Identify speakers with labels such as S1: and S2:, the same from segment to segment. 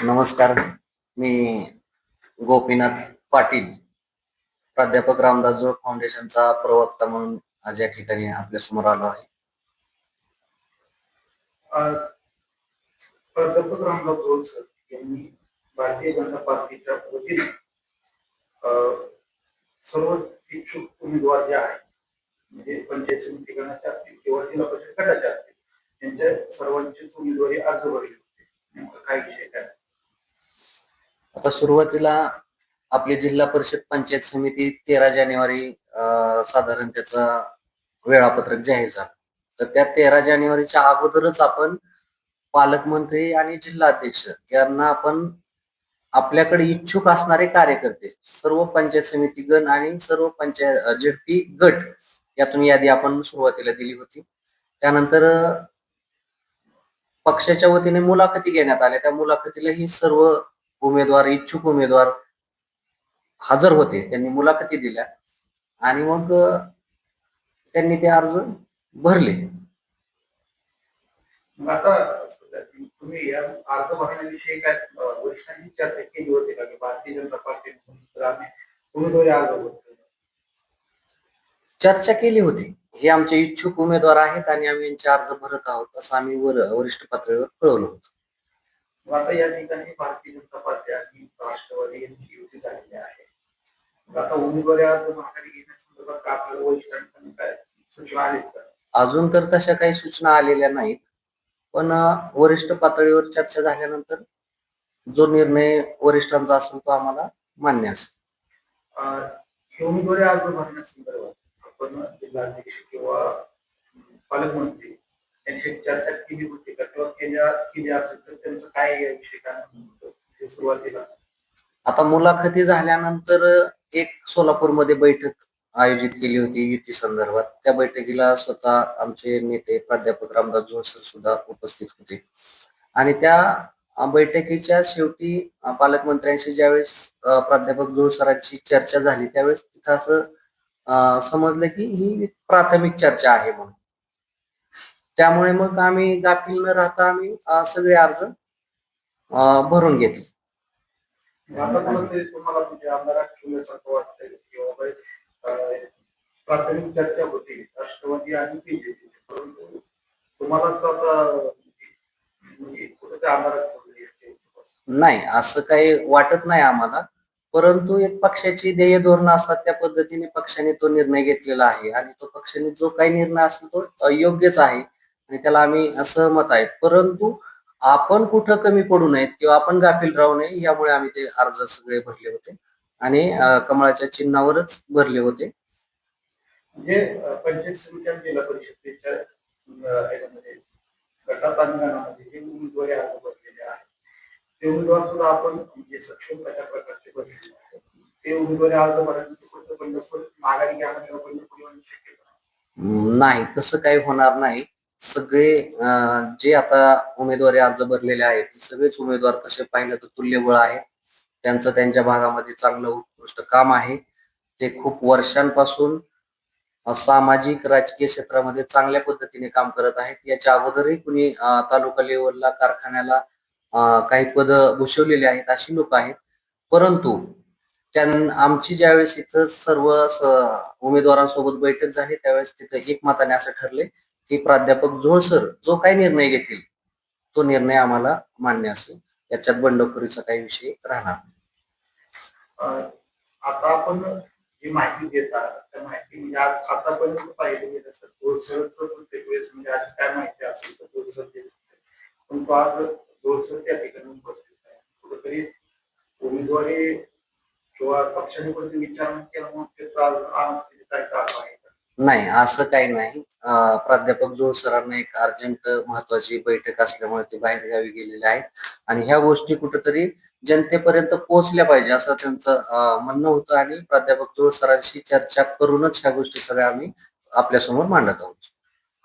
S1: नमस्कार. मी गोपीनाथ पाटील, प्राध्यापक रामदास जोड फाउंडेशनचा प्रवक्ता म्हणून आज या ठिकाणी आपल्या समोर आलो आहे.
S2: प्राध्यापक रामदास जोड सर यांनी भारतीय जनता पार्टीच्या वतीने सर्वच इच्छुक उमेदवार जे आहेत, म्हणजे पंचायत समिती गणाचे असतील किंवा जिल्हा परिषद गटाचे असतील, त्यांच्या सर्वांचीच उमेदवारी अर्ज भरले होते. नेमकं काय विषय काय?
S1: आता सुरुवातीला आपली जिल्हा परिषद पंचायत समिती 13 जानेवारी साधारण त्याचा वेळापत्रक जाहीर झालं. तर त्या 13 जानेवारीच्या अगोदरच आपण पालकमंत्री आणि जिल्हाध्यक्ष यांना आपण आपल्याकडे इच्छुक असणारे कार्यकर्ते सर्व पंचायत समिती गण आणि सर्व पंचायत झेडपी गट यातून यादी आपण सुरुवातीला दिली होती. त्यानंतर पक्षाच्या वतीने मुलाखती घेण्यात आल्या. त्या मुलाखतीला ही सर्व उमेदवार इच्छुक उमेदवार हजर होते. त्यांनी मुलाखती दिल्या आणि मग त्यांनी ते अर्ज भरले.
S2: आता तुम्ही या अर्ज भरण्याविषयी काय वरिष्ठांनी चर्चा केली होती का की भारतीय जनता पार्टीने आम्ही उमेदवारी अर्ज भरतो?
S1: चर्चा केली होती. हे आमचे इच्छुक उमेदवार आहेत आणि आम्ही यांचे अर्ज भरत आहोत असं आम्ही वरिष्ठ पातळीवर कळवलं होतं.
S2: आता या ठिकाणी भारतीय जनता पार्टी आणि राष्ट्रवादी यांची युती झालेली आहे. आता उमेदवारी अर्ज माघारी घेण्यासंदर्भात आपल्याला वरिष्ठांकडून काय सूचना आहेत का?
S1: अजून तर तशा काही सूचना आलेल्या नाहीत, पण वरिष्ठ पातळीवर चर्चा झाल्यानंतर जो निर्णय वरिष्ठांचा असेल तो आम्हाला मान्य असेल.
S2: उमेदवारी अर्ज भरण्यासंदर्भात आपण जिल्हाध्यक्ष किंवा पालकमंत्री यांची चर्चा केली होती का किंवा केली असेल तर त्यांचं काय विषय काय सुरुवातीला?
S1: आता मुलाखती झाल्यानंतर एक सोलापूरमध्ये बैठक आयोजित केली होती युती संदर्भात. त्या बैठकीला स्वतः आमचे नेते प्राध्यापक रामदास जोड सर सुद्धा उपस्थित होते आणि त्या बैठकीच्या शेवटी पालकमंत्र्यांशी ज्यावेळेस प्राध्यापक जोड सरांची चर्चा झाली त्यावेळेस तिथं असं समजलं की ही प्राथमिक चर्चा आहे म्हणून. त्यामुळे मग आम्ही गाफील न राहता आम्ही सगळे अर्ज भरून घेतले.
S2: तुम्हाला म्हणजे आमदार ठेवल्यासारखं वाटतंय किंवा प्राथमिक चर्चा होती राष्ट्रवादी आणि बीजेपी, परंतु तुम्हाला आता कुठे आमदार
S1: नाही असं काही वाटत नाही आम्हाला, परंतु एक पक्षाची ध्येय धोरणं असतात त्या पद्धतीने पक्षाने तो निर्णय घेतलेला आहे आणि तो पक्षाने जो काही निर्णय असेल तो योग्यच आहे आणि त्याला आम्ही सहमत आहेत. परंतु आपण कुठं कमी पडू नयेत किंवा आपण गाफील राहू नये यामुळे आम्ही ते अर्ज सगळे भरले होते आणि कमळाच्या चिन्हावरच भरले होते.
S2: म्हणजे पंचायत समिती आणि जिल्हा परिषदेच्या गटात आणि गणामध्ये जे उमेदवारी अर्ज भरलेले आहेत ते उमेदवार सुद्धा आपण म्हणजे सक्षम कशा प्रकारचे भरलेले आहेत ते उमेदवारी अर्ज भरण्याचे माघारी घ्या
S1: नाही, तसं काही होणार नाही. सगळे जे आता उमेदवारी अर्ज भरलेले आहेत हे सगळेच उमेदवार तसे पाहिलं तर तुल्यबळ आहेत. त्यांचं त्यांच्या भागामध्ये चांगलं उत्कृष्ट काम आहे. ते खूप वर्षांपासून सामाजिक राजकीय क्षेत्रामध्ये चांगल्या पद्धतीने काम करत आहेत. याच्या अगोदरही कुणी तालुका लेवलला कारखान्याला काही पद भूषवलेली आहेत अशी लोक आहेत. परंतु आमची ज्यावेळेस इथं सर्व उमेदवारांसोबत बैठक झाली त्यावेळेस तिथं एकमताने असं ठरले की प्राध्यापक जोड सर जो काही निर्णय घेतील तो निर्णय आम्हाला मान्य असेल. याच्यात बंडखोरीचा काही विषय राहणार
S2: नाही. आता आपण जी माहिती देतात त्या माहिती म्हणजे आतापर्यंत पाहिजे गेलं तर प्रत्येक वेळेस म्हणजे आज काय माहिती असेल तर जोडसर देत पण तो आज जोडसर त्या ठिकाणी उपस्थित आहे. कुठेतरी उमेदवारी किंवा पक्षाने कोणते विचार केला म्हणून काय चालू आहे?
S1: नाही, असं काही नाही. प्राध्यापक जोड सरांना एक अर्जंट महत्वाची बैठक असल्यामुळे ते बाहेर गावी गेलेले आहेत आणि ह्या गोष्टी कुठेतरी जनतेपर्यंत पोहोचल्या पाहिजे असं त्यांचं म्हणणं होतं आणि प्राध्यापक जोड सरांशी चर्चा करूनच ह्या गोष्टी सगळ्या आम्ही आपल्या समोर मांडत आहोत.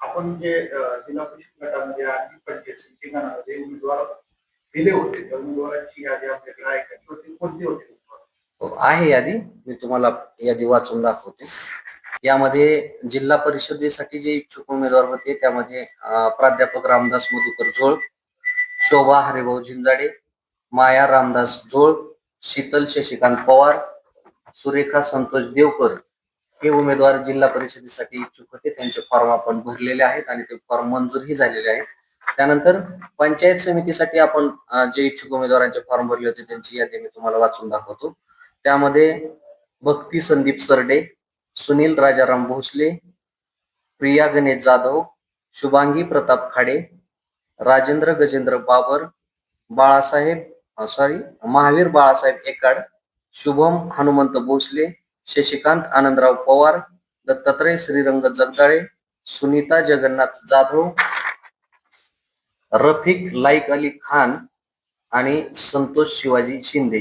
S2: आपण जे जिल्हा परिषद गटामध्ये आणि पंचायत समिती गणामध्ये उमेदवार दिले होते त्या उमेदवारांची यादी आपल्याकडे आहे का? कोणती होती?
S1: आहे यादी, मी तुम्हाला यादी वाचून दाखवते. यामध्ये जिल्हा परिषदेसाठी जे इच्छुक उमेदवार होते त्यामध्ये प्राध्यापक रामदास मधुकर जोळ, शोभा हरिभाऊ झिंजाडे, माया रामदास झोळ, शीतल शशिकांत पवार, सुरेखा संतोष देवकर हे उमेदवार जिल्हा परिषदेसाठी इच्छुक होते. त्यांचे फॉर्म आपण भरलेले आहेत आणि ते फॉर्म मंजूरही झालेले आहेत. त्यानंतर पंचायत समितीसाठी आपण जे इच्छुक उमेदवारांचे फॉर्म भरले होते त्यांची यादी मी तुम्हाला वाचून दाखवतो. त्यामध्ये भक्ती संदीप सरडे, सुनील राजाराम भोसले, प्रिया गणेश जाधव, शुभांगी प्रताप खाडे, राजेंद्र गजेंद्र बाबर, महावीर बाळासाहेब एकाड, शुभम हनुमंत भोसले, शशिकांत आनंदराव पवार, दत्तात्रय श्रीरंग जगदाळे, सुनीता जगन्नाथ जाधव, रफिक लाईक अली खान आणि संतोष शिवाजी शिंदे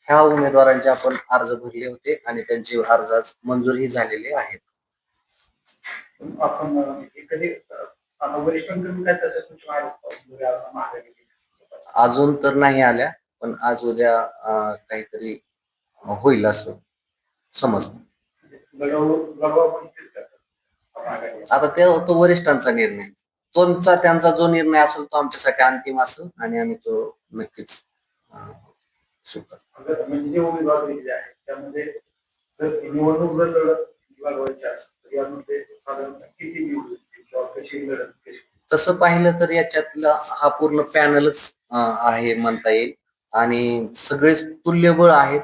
S1: ह्या उमेदवारांचे आपण अर्ज भरले होते आणि त्यांचे अर्ज आज मंजूरही झालेले आहेत.
S2: आपण एखादी वरिष्ठांकडून काय त्याच्या सूचना आहेत महागाई
S1: अजून तर नाही आल्या, पण आज उद्या काहीतरी होईल असं समजतं. आता तो वरिष्ठांचा निर्णय, त्यांचा जो निर्णय असेल तो आमच्यासाठी अंतिम असेल आणि आम्ही तो नक्कीच
S2: म्हणजे जे उमेदवार दिलेले आहेत त्यामध्ये जर निवडणूक जर लढवायची असेल तर यामध्ये साधारण किती निवडून किंवा कशी लढत कशी.
S1: तसं पाहिलं तर याच्यातला हा पूर्ण पॅनलच आहे म्हणता येईल आणि सगळेच तुल्यबळ आहेत.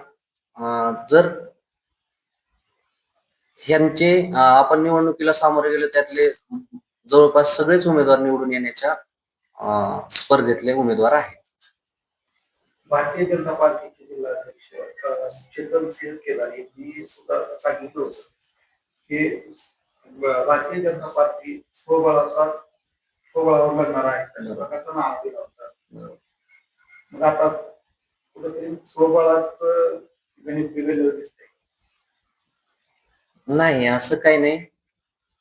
S1: जर ह्यांचे आपण निवडणुकीला सामोरे गेलो त्यातले जवळपास सगळेच उमेदवार निवडून येण्याच्या स्पर्धेतले उमेदवार आहेत.
S2: भारतीय जनता पार्टीचे जिल्हाध्यक्ष चेतन सिंह केदार यांनी सुद्धा सांगितलं होतं की भारतीय जनता पार्टी स्वबळावर लढणार आहे अशा प्रकारचं नाव दिलं होतं. मग आता कुठेतरी स्वबळाच गणित बिघडलेलं दिसतंय.
S1: नाही, असं काही नाही.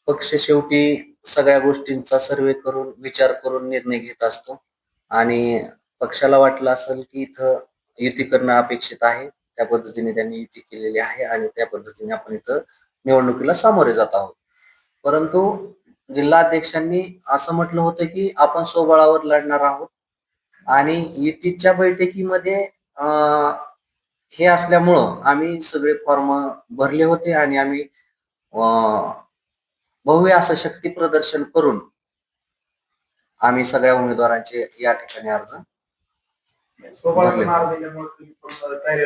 S1: पक्ष शेवटी सगळ्या गोष्टींचा सर्वे करून विचार करून निर्णय घेत असतो आणि पक्षाला वाटलं असेल की इथं युती करणं अपेक्षित आहे, त्या पद्धतीने त्यांनी युती केलेली आहे आणि त्या पद्धतीने आपण इथं निवडणुकीला सामोरे जात आहोत. परंतु जिल्हाध्यक्षांनी असं म्हटलं होतं की आपण स्वबळावर लढणार आहोत आणि युतीच्या बैठकीमध्ये हे असल्यामुळं आम्ही सगळे फॉर्म भरले होते आणि आम्ही भव्य असं शक्ती प्रदर्शन करून आम्ही सगळ्या उमेदवारांचे या ठिकाणी अर्ज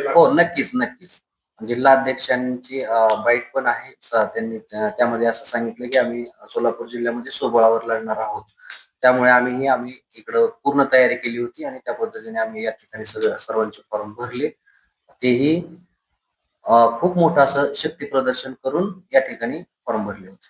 S1: हो, नक्कीच नक्कीच. जिल्हाध्यक्षांची बाईट पण आहे. त्यांनी त्यामध्ये असं सांगितलं की आम्ही सोलापूर जिल्ह्यामध्ये स्वबळावर लढणार आहोत. त्यामुळे आम्ही इकडं पूर्ण तयारी केली होती आणि त्या पद्धतीने आम्ही या ठिकाणी सर्वांचे फॉर्म भरले. तेही खूप मोठं असं शक्ती प्रदर्शन करून या ठिकाणी फॉर्म भरले होते.